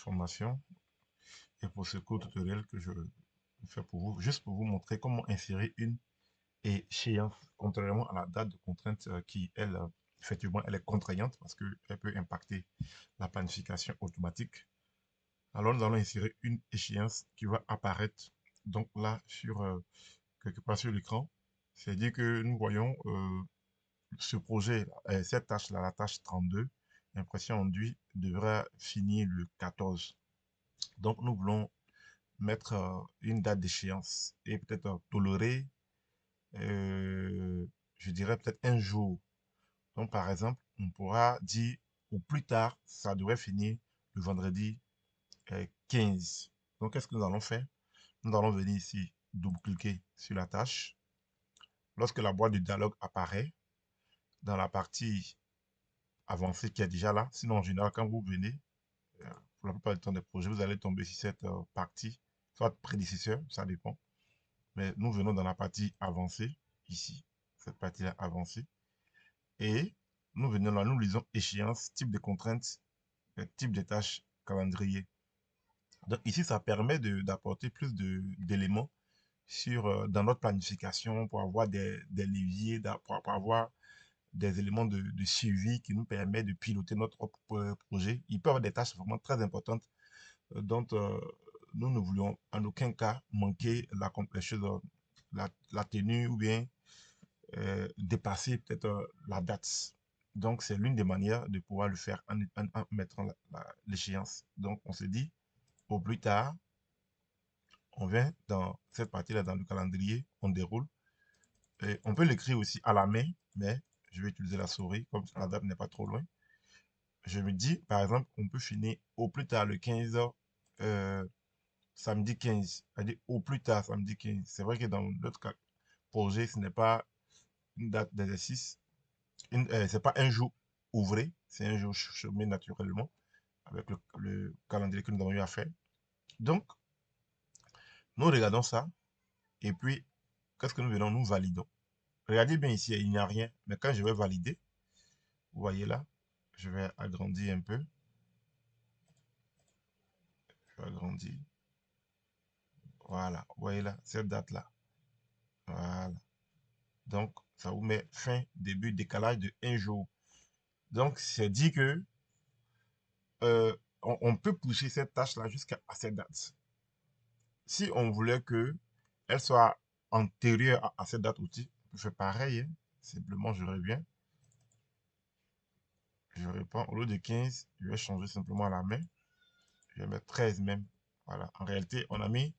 informations et pour ce court tutoriel que je fais pour vous, juste pour vous montrer comment insérer une échéance, contrairement à la date de contrainte qui, elle, effectivement, elle est contraignante parce qu'elle peut impacter la planification automatique. Alors, nous allons insérer une échéance qui va apparaître donc là sur quelque part sur l'écran. C'est-à-dire que nous voyons ce projet, cette tâche-là, la tâche 32, impression enduit, devra finir le 14. Donc, nous voulons mettre une date d'échéance et peut-être tolérer, je dirais peut-être un jour. Donc, par exemple, on pourra dire au plus tard, ça devrait finir le vendredi 15. Donc, qu'est-ce que nous allons faire? Nous allons venir ici, double-cliquer sur la tâche. Lorsque la boîte de dialogue apparaît, dans la partie avancée qui est déjà là, sinon en général, quand vous venez, pour la plupart du temps des projets, vous allez tomber sur cette partie, soit prédécesseur, ça dépend. Mais nous venons dans la partie avancée, ici, cette partie-là avancée. Et nous venons là, nous lisons échéance, type de contraintes, type de tâches, calendrier. Donc ici, ça permet d'apporter plus d'éléments sur, dans notre planification pour avoir des leviers, pour avoir des éléments de suivi qui nous permettent de piloter notre projet. Il peut y avoir des tâches vraiment très importantes dont nous ne voulions en aucun cas manquer les choses, la tenue ou bien dépasser peut-être la date. Donc, c'est l'une des manières de pouvoir le faire en mettant l'échéance. Donc, on se dit, au plus tard, on vient dans cette partie-là, dans le calendrier, on déroule. Et on peut l'écrire aussi à la main, mais je vais utiliser la souris, comme la date n'est pas trop loin. Je me dis, par exemple, on peut finir au plus tard le 15, samedi 15. C'est-à-dire au plus tard samedi 15. C'est vrai que dans notre projet, ce n'est pas une date d'exercice, c'est pas un jour ouvré, c'est un jour chômé naturellement avec le calendrier que nous avons eu à faire. Donc, nous regardons ça et puis, qu'est-ce que nous venons? Nous validons. Regardez bien ici, il n'y a rien, mais quand je vais valider, vous voyez là, je vais agrandir un peu. Je vais agrandir. Voilà, vous voyez là, cette date-là. Voilà. Donc, ça vous met fin, début, décalage de un jour. Donc, c'est dit que on peut pousser cette tâche-là jusqu'à cette date. Si on voulait que elle soit antérieure à cette date aussi, on peut faire pareil. Hein. Simplement, je reviens. Je réponds. Au lieu de 15, je vais changer simplement à la main. Je vais mettre 13 même. Voilà. En réalité, on a mis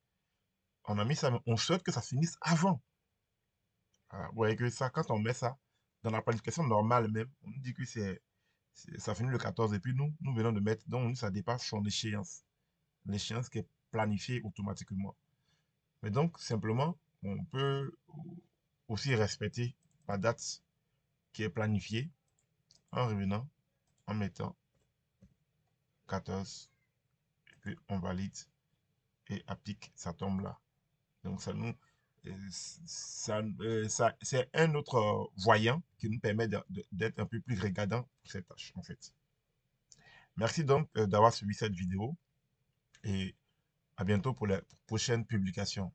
ça, mais on souhaite que ça finisse avant. Voilà. Vous voyez que ça, quand on met ça dans la planification normale même, on nous dit que ça finit le 14 et puis nous venons de mettre, donc ça dépasse son échéance. L'échéance qui est planifiée automatiquement. Mais donc, simplement, on peut aussi respecter la date qui est planifiée en revenant, en mettant 14, et puis on valide et applique, ça tombe là. Donc, c'est un autre voyant qui nous permet d'être un peu plus regardant pour cette tâche, en fait. Merci donc d'avoir suivi cette vidéo et à bientôt pour la prochaine publication.